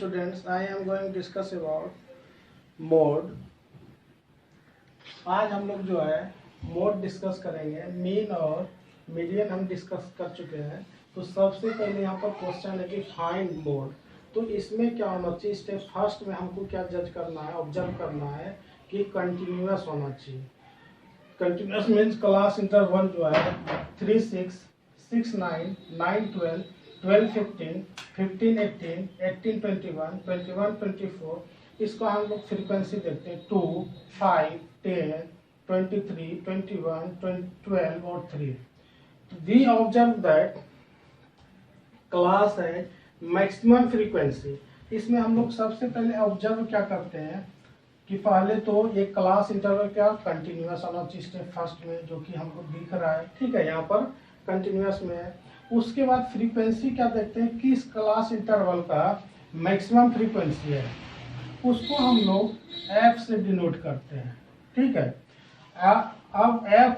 students, I am going to discuss about mode. आज हम लोग जो है मोड डिस्कस करेंगे। मीन और मीडियन हम डिस्कस कर चुके हैं। तो सबसे पहले यहाँ पर क्वेश्चन है कि फाइंड मोड। तो इसमें क्या होना चाहिए? स्टेप फर्स्ट में हमको क्या जज करना है, ऑब्जर्व करना है कि कंटिन्यूअस होना चाहिए। कंटिन्यूअस मीन्स क्लास इंटरवल जो है 3 6 6 9 9 12 12 15 15 18 18 21 21 24। इसको हम लोग फ्रीक्वेंसी देखते हैं 2 5 10 23 21 12 और 3। वी ऑब्जर्व दैट क्लास है मैक्सिमम फ्रीक्वेंसी। इसमें हम लोग सबसे पहले ऑब्जर्व क्या करते हैं कि पहले तो ये क्लास इंटरवल क्या कंटिन्यूअस होना चाहिए स्टेप फर्स्ट में, जो कि हमको दिख रहा है। ठीक है, यहाँ पर कंटिन्यूअस में है। उसके बाद फ्रीक्वेंसी क्या देखते हैं, किस क्लास इंटरवल का मैक्सिमम फ्रीक्वेंसी है, उसको हम लोग एफ से डिनोट करते हैं। ठीक है, अब एफ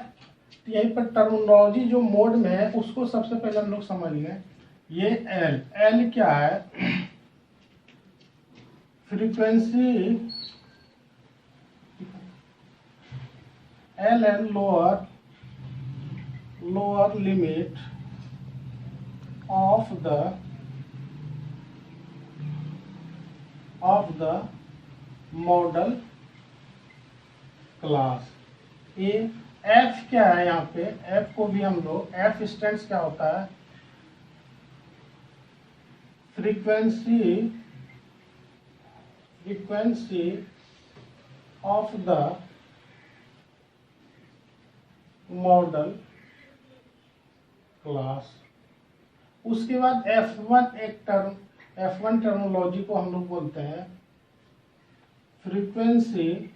यहीं पर टर्मिनोलॉजी जो मोड में है उसको सबसे पहले हम लोग समझ लें। ये एल, एल क्या है? Frequency L N lower limit of the modal class. ये एफ क्या है? यहाँ पे एफ को भी हम लोग एफ स्टैंड्स क्या होता है? Frequency of the model class. उसके बाद F1 एक टर्म, F1 टर्मिनोलॉजी को हम लोग बोलते हैं frequency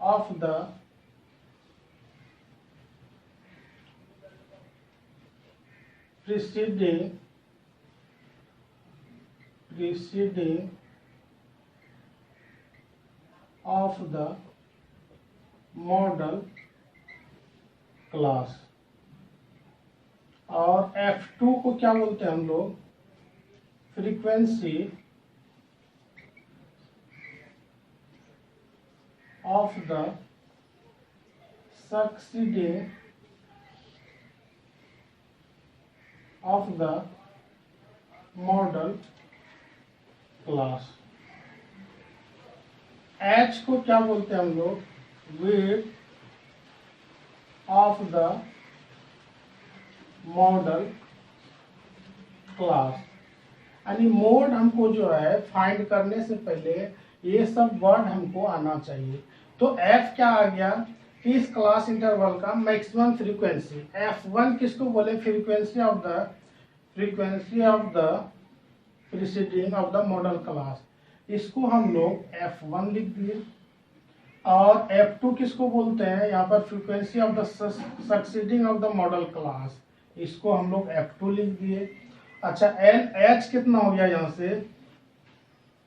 of the preceding of the model class. और F2 को क्या बोलते हैं हम लोग? Frequency of the succeeding of the model class. H को क्या बोलते हैं हम लोग? Width of the model class. यानी मोड हमको जो है फाइंड करने से पहले ये सब वर्ड हमको आना चाहिए। तो F क्या आ गया? इस क्लास इंटरवल का मैक्सिमम फ्रीक्वेंसी। F1 किसको बोले? Frequency of the preceding of the model class. इसको हम लोग F1 लिख दिए। और F2 किसको बोलते हैं? यहाँ पर frequency of the succeeding of the model class. इसको हम लोग F2 लिख दिए। अच्छा, H कितना हो गया? यहाँ से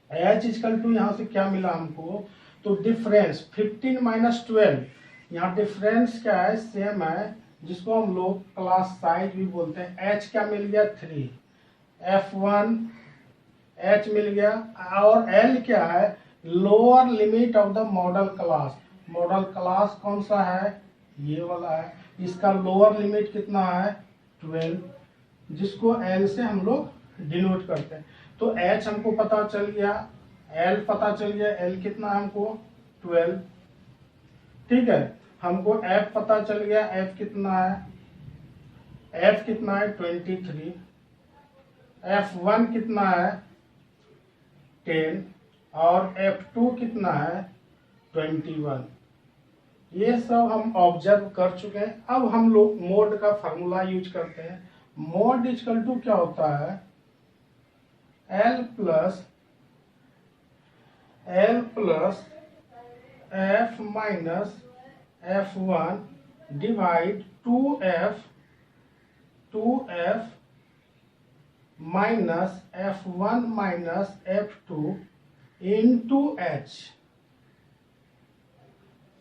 H इक्वल टू यहाँ से क्या मिला हमको? तो डिफरेंस 15 - 12। यहाँ डिफरेंस क्या है? सेम है, जिसको हम लोग क्लास साइज भी बोलते हैं। H क्या मिल गया? 3। F1 H मिल गया। और L क्या है? Lower limit of the model class. Model class कौन सा है? ये वाला है। इसका लोअर लिमिट कितना है? 12, जिसको L से हम लोग डिनोट करते हैं। तो H हमको पता चल गया, L पता चल गया। L कितना है हमको? 12। ठीक है, हमको F पता चल गया। F कितना है? F कितना है? 23। F1 कितना है? 10। और F2 कितना है? 21। ये सब हम ऑब्जर्व कर चुके हैं। अब हम लोग मोड का फार्मूला यूज करते हैं। मोड इक्वल टू क्या होता है? L plus F minus F1 divide 2F minus F1 minus F2 into H।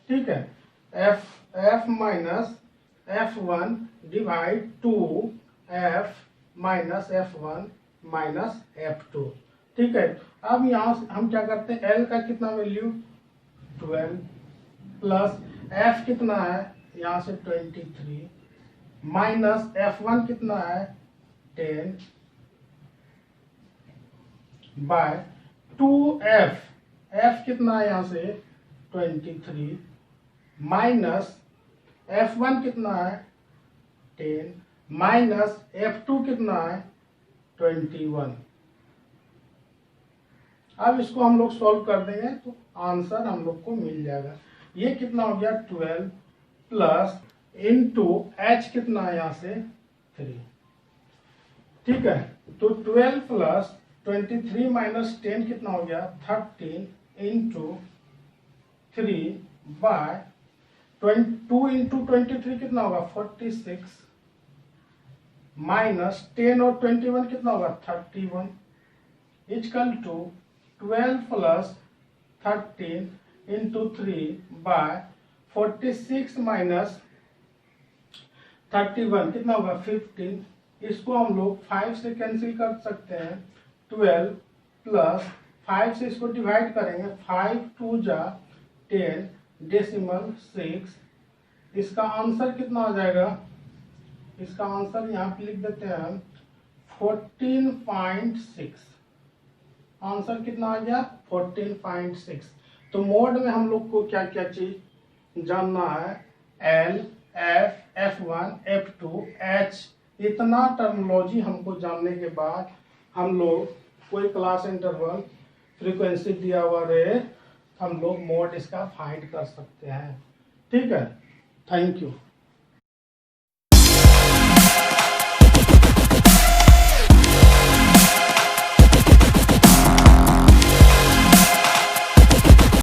ठीक है, F minus F1 divide 2F minus F1 minus F2। ठीक है, अब यहाँ से हम क्या करते हैं, L का कितना वैल्यू 12 प्लस F कितना है यहाँ से 23 माइनस F1 कितना है 10 बाय 2F, F कितना है यहाँ से 23 माइनस F1 कितना है 10 माइनस F2 कितना है 21। अब इसको हम लोग सॉल्व कर देंगे तो आंसर हम लोग को मिल जाएगा। ये कितना हो गया 12 प्लस इंटू H कितना है यहाँ से 3। ठीक है, तो 12 प्लस 23 माइनस 10 कितना हो गया 13 इंटू 3 बाय 2 इंटू 23 कितना होगा 46 माइनस 10 और 21 कितना होगा 31 equal to 12 plus 13 into 3 by 46 minus 31 कितना होगा 15। इसको हम लोग 5 से कैंसिल कर सकते हैं। 12 प्लस 5 से इसको डिवाइड करेंगे, 5 2 जा 10 डेसिमल 6। इसका आंसर कितना हो जाएगा, इसका आंसर यहाँ पे लिख देते हैं हम 14.6। आंसर कितना आ गया 14.6। तो मोड में हम लोग को क्या क्या चीज जानना है, L, F, F1, F2, H, इतना टर्मिनोलॉजी हमको जानने के बाद हम लोग कोई क्लास इंटरवल फ्रीक्वेंसी दिया हुआ रहे हम लोग मोड इसका फाइंड कर सकते हैं। ठीक है, थैंक यू।